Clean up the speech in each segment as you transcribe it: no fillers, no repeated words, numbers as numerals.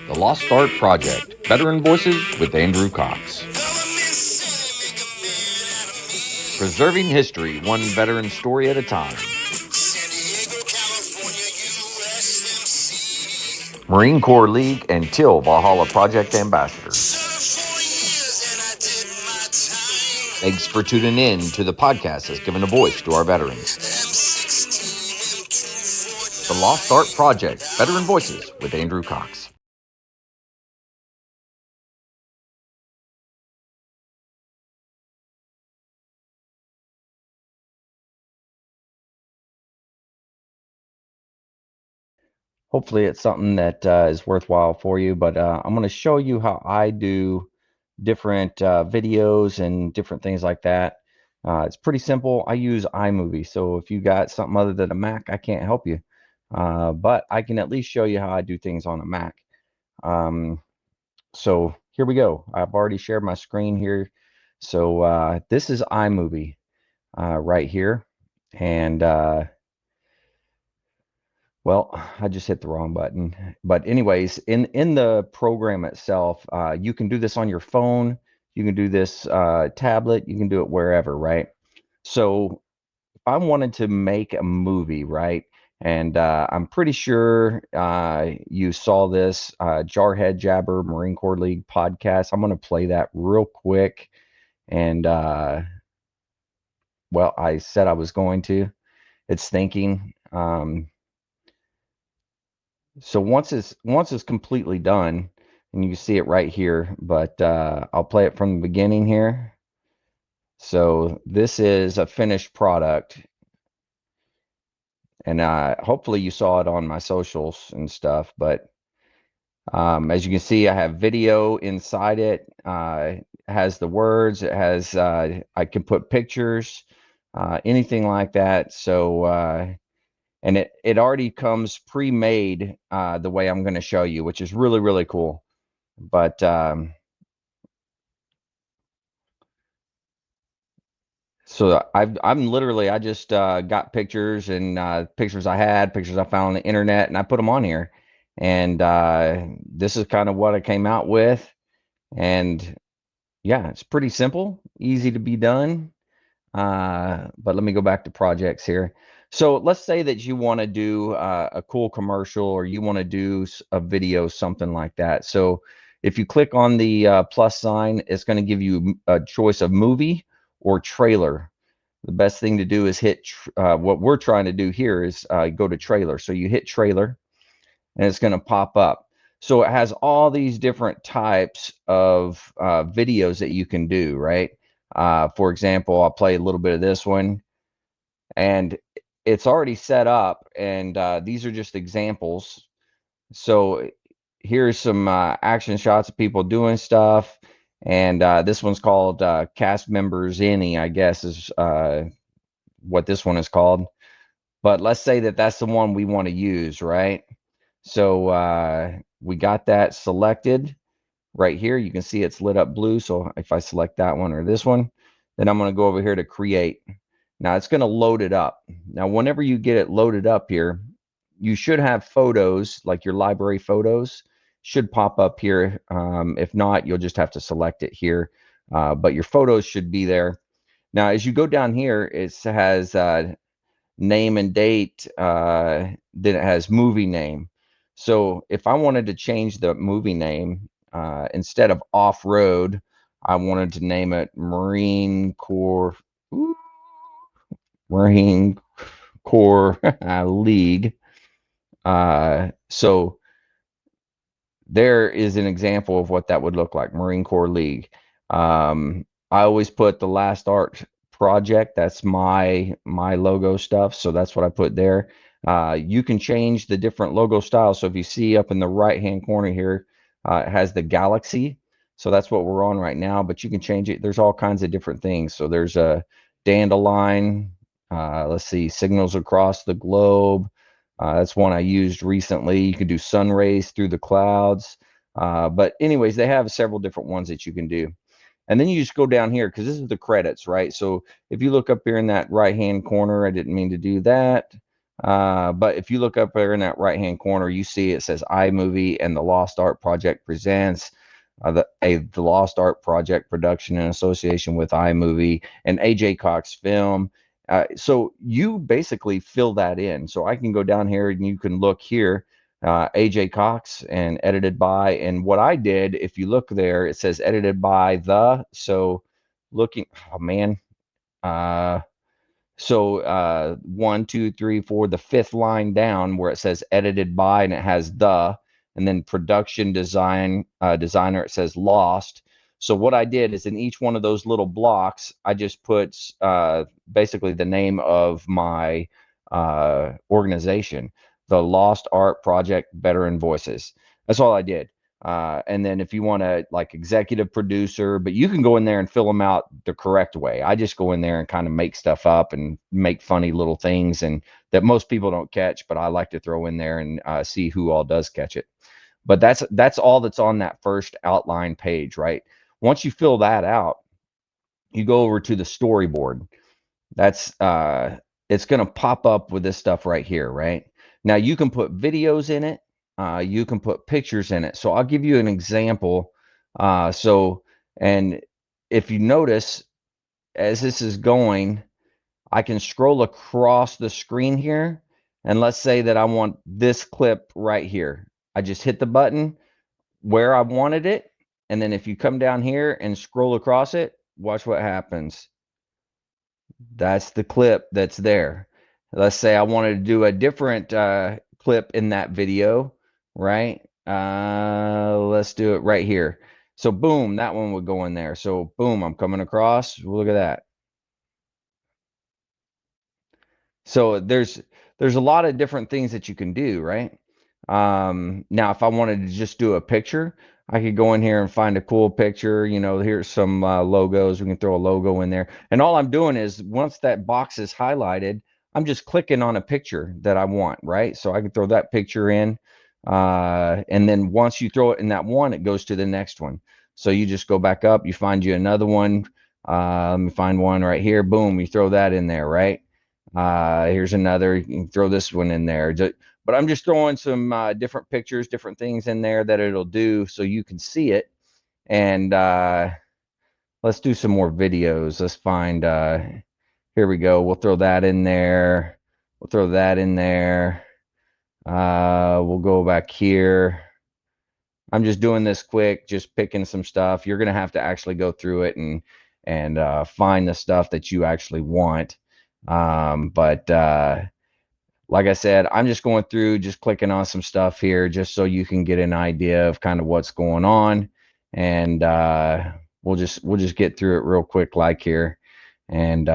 The Lost Art Project, Veteran Voices with Andrew Cox. Preserving history, one veteran story at a time. Marine Corps League and Till Valhalla Project Ambassadors. Thanks for tuning in to the podcast that's given a voice to our veterans. The Lost Art Project, Veteran Voices with Andrew Cox. Hopefully it's something that is worthwhile for you, but I'm going to show you how I do different videos and different things like that. It's pretty simple. I use iMovie, so if you got something other than a Mac, I can't help you, but I can at least show you how I do things on a Mac. So here we go. I've already shared my screen here. So this is iMovie right here, and well, I just hit the wrong button. But anyways, in the program itself, you can do this on your phone. You can do this tablet. You can do it wherever, right? So if I wanted to make a movie, right? And I'm pretty sure you saw this Jarhead Jabber Marine Corps League podcast. I'm going to play that real quick. And well, I said I was going to. It's thinking. So once it's completely done, and you can see it right here, but I'll play it from the beginning here. So this is a finished product, and hopefully you saw it on my socials and stuff. But as you can see, I have video inside it. It has the words. It has I can put pictures, anything like that. So and it already comes pre-made the way I'm going to show you, which is really, really cool. But so I'm literally, I just got pictures and pictures I had, pictures I found on the internet, and I put them on here. And this is kind of what I came out with. And yeah, it's pretty simple, easy to be done. But let me go back to projects here. So let's say that you want to do a cool commercial, or you want to do a video, something like that. So if you click on the plus sign, it's going to give you a choice of movie or trailer. The best thing to do is hit what we're trying to do here is go to trailer. So you hit trailer, and it's going to pop up. So it has all these different types of videos that you can do, right? For example, I'll play a little bit of this one, and it's already set up, and these are just examples. So here's some action shots of people doing stuff, and this one's called Cast Members Any, I guess is what this one is called. But let's say that that's the one we want to use, right? So we got that selected right here. You can see it's lit up blue. So if I select that one or this one, then I'm going to go over here to create. Now it's going to load it up. Now, whenever you get it loaded up here, you should have photos, like your library photos should pop up here. If not, you'll just have to select it here. But your photos should be there. Now, as you go down here, it has name and date, then it has movie name. So if I wanted to change the movie name, instead of off-road, I wanted to name it Marine Corps League. So there is an example of what that would look like, Marine Corps League. I always put the Last Art Project. That's my logo stuff. So that's what I put there. You can change the different logo styles. So if you see up in the right-hand corner here, it has the galaxy. So that's what we're on right now, but you can change it. There's all kinds of different things. So there's a dandelion. Let's see, signals across the globe. That's one I used recently. You can do sun rays through the clouds. But anyways, they have several different ones that you can do. And then you just go down here, because this is the credits, right? So if you look up here in that right-hand corner, I didn't mean to do that. But if you look up there in that right hand corner, you see it says iMovie and the Lost Art Project presents the Lost Art Project production in association with iMovie and AJ Cox Film. So you basically fill that in. So I can go down here and you can look here, AJ Cox and edited by. And what I did, if you look there, it says edited by the. So looking, oh man, uh, so 1, 2, 3, 4, the fifth line down where it says edited by and it has the, and then production designer, it says lost. So what I did is in each one of those little blocks, I just put basically the name of my organization, the Lost Art Project Veteran Voices. That's all I did. And then if you want to like executive producer, but you can go in there and fill them out the correct way. I just go in there and kind of make stuff up and make funny little things and that most people don't catch, but I like to throw in there and see who all does catch it. But that's all that's on that first outline page, right? Once you fill that out, you go over to the storyboard. That's it's going to pop up with this stuff right here, right? Now you can put videos in it. You can put pictures in it. So I'll give you an example. And if you notice, as this is going, I can scroll across the screen here. And let's say that I want this clip right here. I just hit the button where I wanted it. And then if you come down here and scroll across it, watch what happens. That's the clip that's there. Let's say I wanted to do a different clip in that video, right? Let's do it right here. So boom, that one would go in there. So boom, I'm coming across. Look at that. So there's a lot of different things that you can do, right? Now, if I wanted to just do a picture, I could go in here and find a cool picture. You know, here's some logos. We can throw a logo in there. And all I'm doing is once that box is highlighted, I'm just clicking on a picture that I want, right? So I can throw that picture in. And then once you throw it in that one, it goes to the next one. So you just go back up, you find you another one. Let me find one right here. Boom, you throw that in there, right? Here's another. You can throw this one in there. But I'm just throwing some different pictures, different things in there that it'll do so you can see it. And let's do some more videos. Let's find, here we go. We'll throw that in there. We'll throw that in there. We'll go back here. I'm just doing this quick, just picking some stuff. You're going to have to actually go through it and find the stuff that you actually want. But like I said, I'm just going through, just clicking on some stuff here, just so you can get an idea of kind of what's going on, and we'll just get through it real quick, like here. And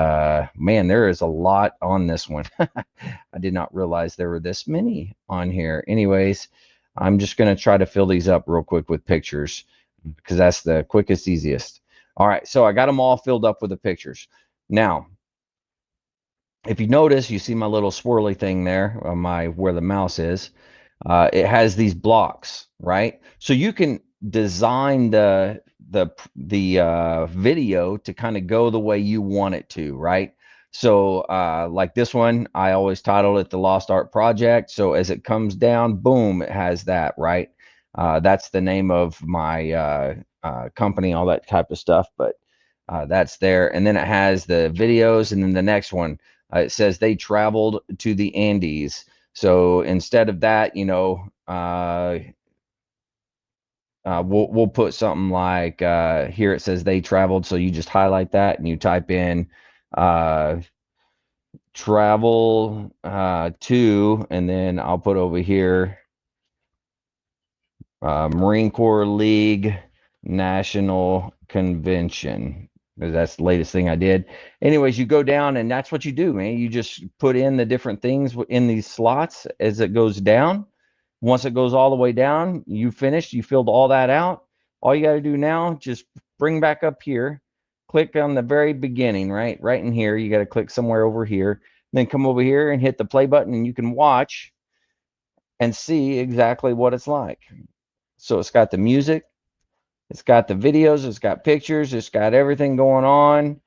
man, there is a lot on this one. I did not realize there were this many on here. Anyways, I'm just going to try to fill these up real quick with pictures because that's the quickest, easiest. All right, so I got them all filled up with the pictures. Now, if you notice, you see my little swirly thing there, where the mouse is. It has these blocks, right? So you can design the video to kind of go the way you want it to, right? So like this one, I always titled it the Lost Art Project. So as it comes down, boom, it has that, right? That's the name of my company, all that type of stuff. But that's there. And then it has the videos. And then the next one, it says they traveled to the Andes. So instead of that, we'll put something like here it says they traveled. So you just highlight that and you type in travel to, and then I'll put over here Marine Corps League National Convention. That's the latest thing I did. Anyways, you go down and that's what you do, man. You just put in the different things in these slots as it goes down. Once it goes all the way down, you finished, you filled all that out. All you got to do now, just bring back up here, click on the very beginning, right? Right in here, you got to click somewhere over here, then come over here and hit the play button and you can watch and see exactly what it's like. So it's got the music, it's got the videos, it's got pictures, it's got everything going on.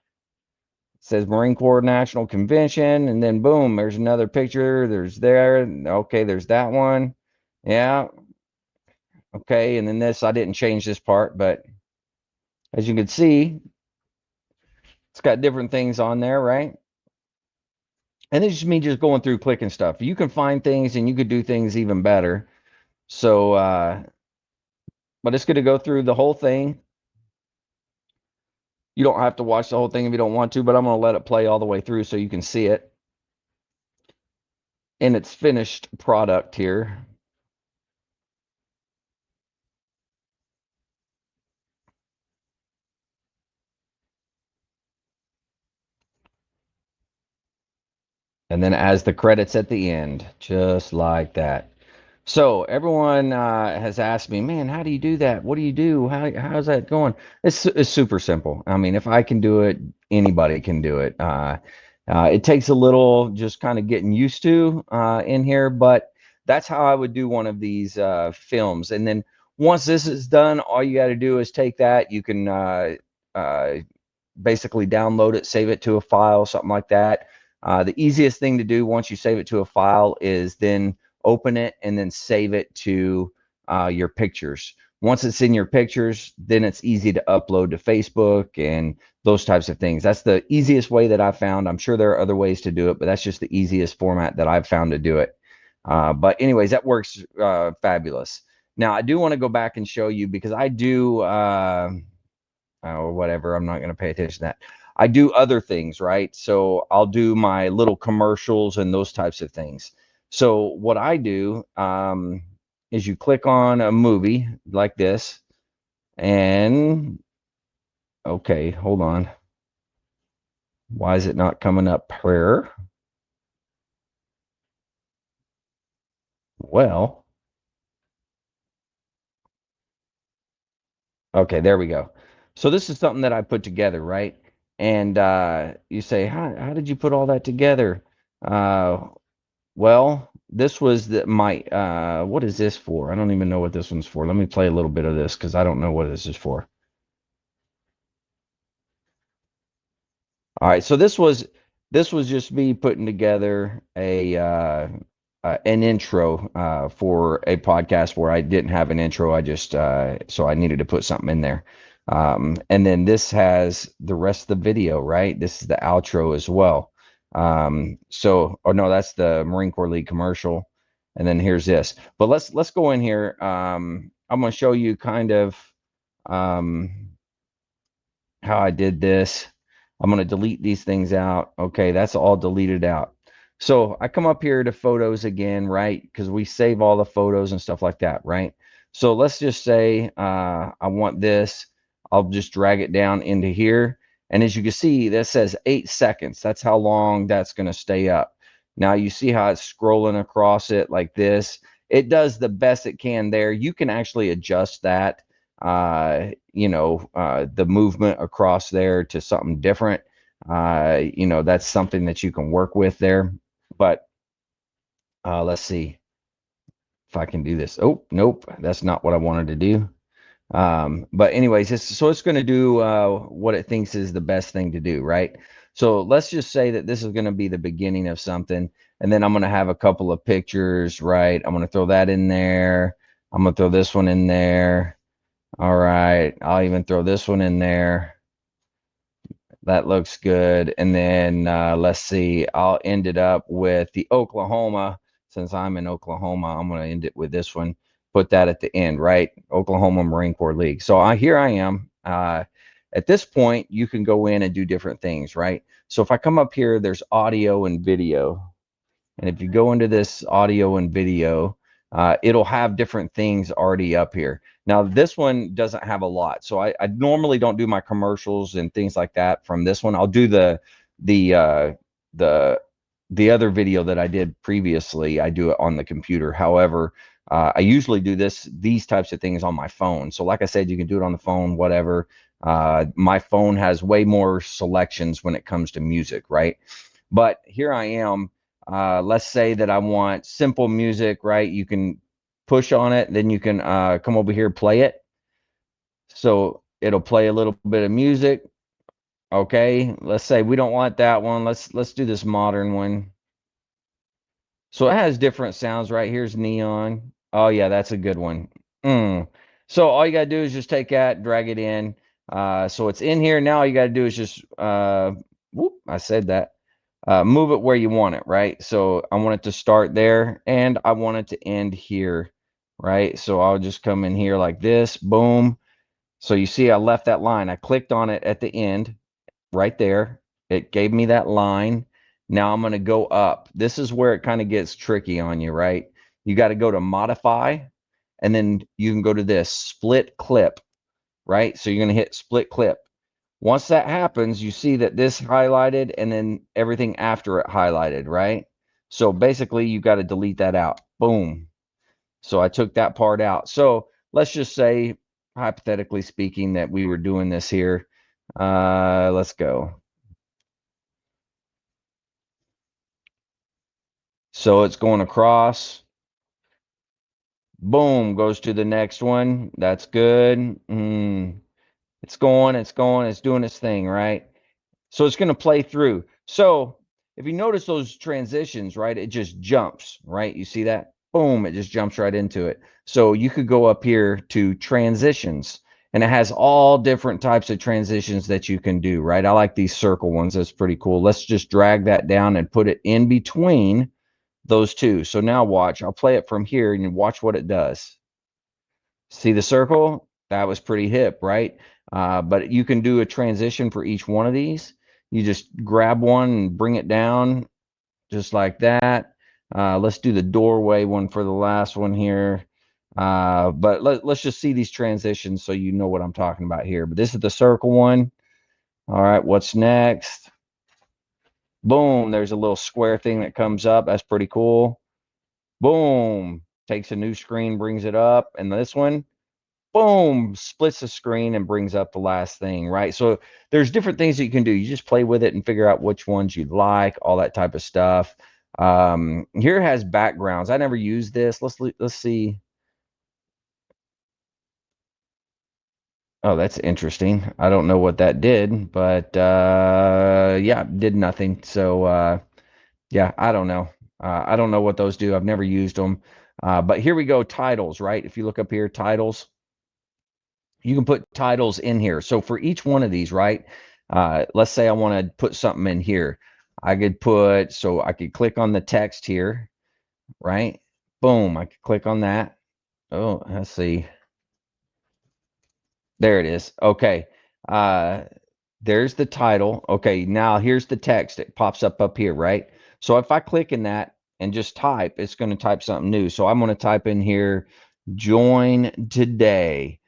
says Marine Corps National Convention, and then boom, there's another picture. Okay, there's that one. Yeah, okay, and then this, I didn't change this part, but as you can see, it's got different things on there, right? And it's just me just going through clicking stuff. You can find things and you could do things even better. So, but it's going to go through the whole thing. You don't have to watch the whole thing if you don't want to, but I'm going to let it play all the way through so you can see it in its finished product here. And then as the credits at the end, just like that. So everyone has asked me, man, how do you do that? What do you do? How's that going? It's super simple. I mean, if I can do it, anybody can do it. It takes a little just kind of getting used to in here, but that's how I would do one of these films. And then once this is done, all you got to do is take that. You can uh, basically download it, save it to a file, something like that. The easiest thing to do once you save it to a file is then open it and then save it to your pictures. Once it's in your pictures, then it's easy to upload to Facebook and those types of things. That's the easiest way that I've found. I'm sure there are other ways to do it, but that's just the easiest format that I've found to do it. But anyways, that works fabulous. Now, I do want to go back and show you because I do or whatever. I'm not going to pay attention to that. I do other things, right? So I'll do my little commercials and those types of things. So what I do is you click on a movie like this, and okay, hold on. Why is it not coming up here? Well, okay, there we go. So this is something that I put together, right? And you say, how did you put all that together? Uh, Well, this was my what is this for? I don't even know what this one's for. Let me play a little bit of this because I don't know what this is for. All right, so this was just me putting together an intro for a podcast where I didn't have an intro. I just so I needed to put something in there. And then this has the rest of the video, right? This is the outro as well. So, oh no, that's the Marine Corps League commercial. And then here's this. But let's go in here. I'm going to show you kind of um, how I did this. I'm going to delete these things out. Okay, that's all deleted out. So I come up here to photos again, right? Because we save all the photos and stuff like that, right? So let's just say I want this. I'll just drag it down into here. And as you can see, that says 8 seconds. That's how long that's going to stay up. Now you see how it's scrolling across it like this. It does the best it can there. You can actually adjust that the movement across there to something different. That's something that you can work with there. But let's see if I can do this. Oh, nope, that's not what I wanted to do. But anyways, it's going to do what it thinks is the best thing to do, right? So let's just say that this is going to be the beginning of something, and then I'm going to have a couple of pictures, right? I'm going to throw that in there. I'm going to throw this one in there. All right, I'll even throw this one in there. That looks good. And then let's see, I'll end it up with the Oklahoma. Since I'm in Oklahoma, I'm going to end it with this one. Put that at the end, right? Oklahoma Marine Corps League. So here I am. At this point, you can go in and do different things, right? So if I come up here, there's audio and video. And if you go into this audio and video, it'll have different things already up here. Now, this one doesn't have a lot. So I normally don't do my commercials and things like that from this one. I'll do the uh, the the other video that I did previously. I do it on the computer. However, I usually do these types of things on my phone. So like I said, you can do it on the phone, whatever. My phone has way more selections when it comes to music, right? But here I am. Let's say that I want simple music, right? You can push on it, then you can come over here, play it. So it'll play a little bit of music. Okay, let's say we don't want that one. Let's do this modern one. So it has different sounds, right? Here's neon. Oh yeah, that's a good one. So all you gotta do is just take that, drag it in. So it's in here now. All you gotta do is just whoop, I said that. Move it where you want it, right? So I want it to start there and I want it to end here, right? So I'll just come in here like this, boom. So you see I left that line. I clicked on it at the end right there. It gave me that line. Now I'm going to go up. This is where it kind of gets tricky on you, right? You got to go to modify, and then you can go to this split clip, right? So you're going to hit split clip. Once that happens, you see that this highlighted and then everything after it highlighted, right? So basically you got to delete that out. Boom. So I took that part out. So let's just say, hypothetically speaking, that we were doing this here. Let's go. So it's going across. Boom, goes to the next one. That's good. It's doing its thing, right? So it's going to play through. So if you notice those transitions, right, it just jumps, right? You see that? Boom, it just jumps right into it. So you could go up here to transitions, and it has all different types of transitions that you can do, right? I like these circle ones. That's pretty cool. Let's just drag that down and put it in between those two. So now watch. I'll play it from here and watch what it does. See the circle? That was pretty hip, right? But you can do a transition for each one of these. You just grab one and bring it down just like that. Let's do the doorway one for the last one here. But let's just see these transitions so you know what I'm talking about here. But this is the circle one. All right, what's next? Boom, there's a little square thing that comes up. That's pretty cool. Boom, takes a new screen, brings it up. And this one, boom, splits the screen and brings up the last thing, right? So there's different things that you can do. You just play with it and figure out which ones you like, all that type of stuff. Here it has backgrounds. I never used this. Let's see. Oh, that's interesting. I don't know what that did, but yeah, did nothing. So yeah, I don't know. I don't know what those do. I've never used them. But here we go, titles, right? If you look up here, titles, you can put titles in here. So for each one of these, right? Let's say I want to put something in here. I could put, so I could click on the text here, right? Boom, I could click on that. Oh, let's see. There it is. Okay. Uh, there's the title. Okay, now here's the text. It pops up here, right? So if I click in that and just type, it's going to type something new. So I'm going to type in here, join today.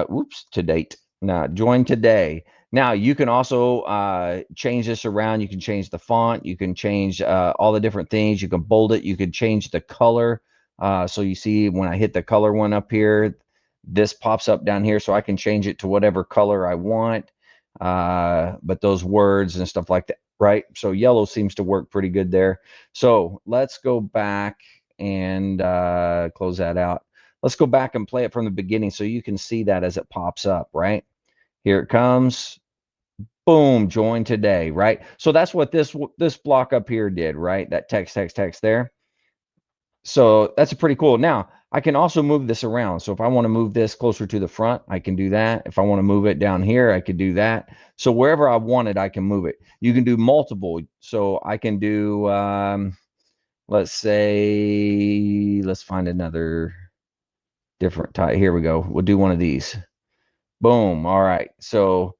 Whoops, to date. Now, join today. Now, you can also change this around. You can change the font. You can change all the different things. You can bold it. You can change the color. So you see when I hit the color one up here, this pops up down here. So I can change it to whatever color I want. But those words and stuff like that, right? So yellow seems to work pretty good there. So let's go back and close that out. Let's go back and play it from the beginning so you can see that as it pops up, right? Here it comes. Boom, join today, right? So that's what this block up here did, right? That text there. So that's a pretty cool. Now, I can also move this around. So if I want to move this closer to the front, I can do that. If I want to move it down here, I could do that. So wherever I want it, I can move it. You can do multiple. So I can do, let's say, let's find another different type. Here we go. We'll do one of these. Boom. All right. So,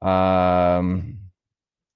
um,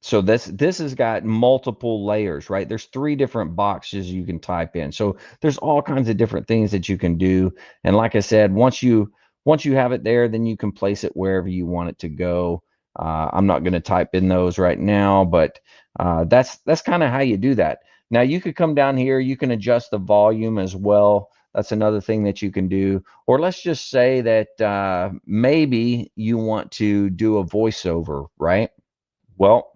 so this has got multiple layers, right? There's 3 different boxes you can type in. So there's all kinds of different things that you can do. And like I said, once you have it there, then you can place it wherever you want it to go. I'm not going to type in those right now, but that's kind of how you do that. Now you could come down here, you can adjust the volume as well. That's another thing that you can do. Or let's just say that maybe you want to do a voiceover, right? Well,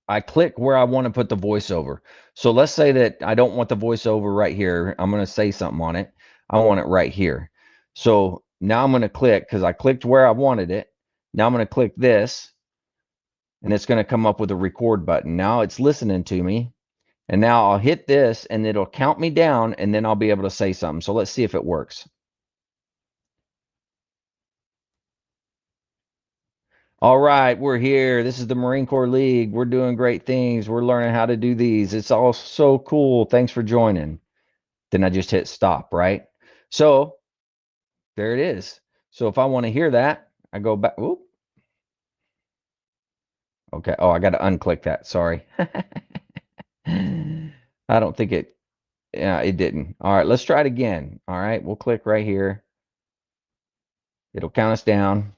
I click where I want to put the voiceover. So let's say that I don't want the voiceover right here. I'm going to say something on it. I want it right here. So now I'm going to click because I clicked where I wanted it. Now I'm going to click this. and it's going to come up with a record button. Now it's listening to me, and now I'll hit this and it'll count me down, and then I'll be able to say something. So let's see if it works. All right, we're here. This is the Marine Corps League. We're doing great things. We're learning how to do these. It's all so cool. Thanks for joining. Then I just hit stop, right? So there it is. So if I want to hear that, I go back. Whoop. Okay. Oh, I got to unclick that. Sorry. I don't think it, yeah, it didn't. All right, let's try it again. All right, we'll click right here. It'll count us down.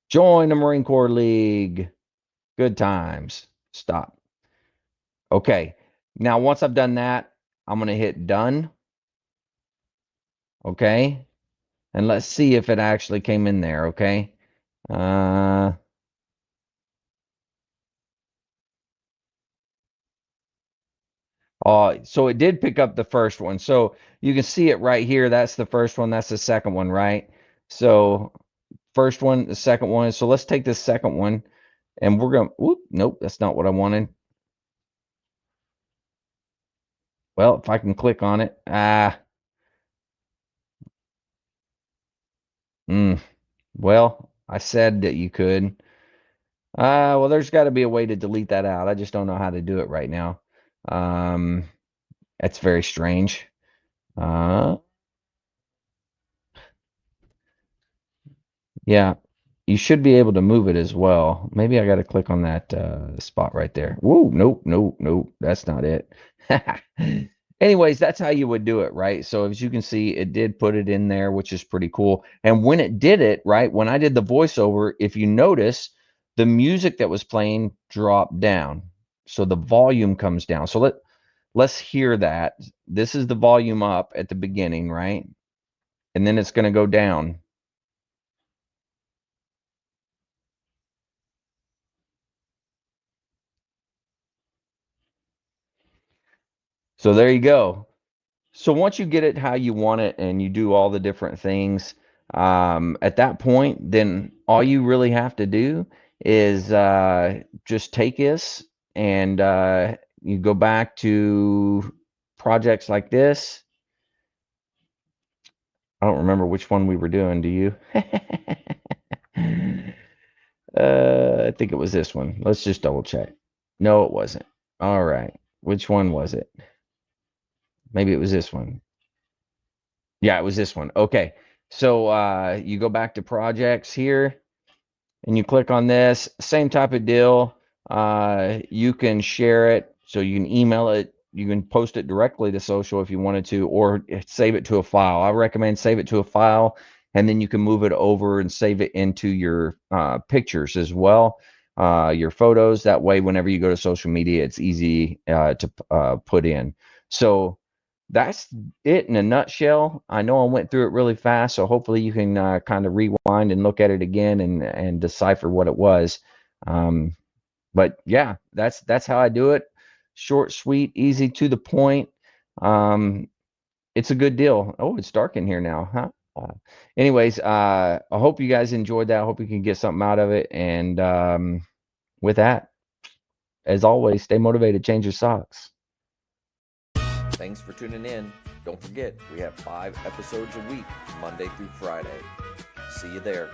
Join the Marine Corps League. Good times. Stop. Okay. Now, once I've done that, I'm going to hit done. Okay. And let's see if it actually came in there. Okay. Uh, so it did pick up the first one. So you can see it right here. That's the first one. That's the second one, right? So first one, the second one. So let's take this second one and we're going to, whoop, nope, that's not what I wanted. Well, if I can click on it, well, I said that you could. Well, there's got to be a way to delete that out. I just don't know how to do it right now. That's very strange. Yeah, you should be able to move it as well. Maybe I got to click on that spot right there. Whoa, nope, nope, nope. That's not it. Anyways, that's how you would do it, right? So as you can see, it did put it in there, which is pretty cool. And when it did it, right, when I did the voiceover, if you notice, the music that was playing dropped down. So the volume comes down. So let's hear that. This is the volume up at the beginning, right? And then it's going to go down. So there you go. So once you get it how you want it and you do all the different things, at that point, then all you really have to do is just take this and you go back to projects like this. I don't remember which one we were doing. Do you? I think it was this one. Let's just double check. No, it wasn't. All right. Which one was it? Maybe it was this one. Yeah, it was this one. Okay. So you go back to projects here and you click on this. Same type of deal. You can share it. So you can email it. You can post it directly to social if you wanted to, or save it to a file. I recommend save it to a file, and then you can move it over and save it into your pictures as well, your photos. That way, whenever you go to social media, it's easy to put in. So that's it in a nutshell. I know I went through it really fast, so hopefully you can kind of rewind and look at it again and decipher what it was. But yeah, that's how I do it. Short, sweet, easy, to the point. It's a good deal. Oh, it's dark in here now, huh? Anyways, I hope you guys enjoyed that. I hope you can get something out of it. And with that, as always, stay motivated, change your socks. Thanks for tuning in. Don't forget, we have 5 episodes a week, Monday through Friday. See you there.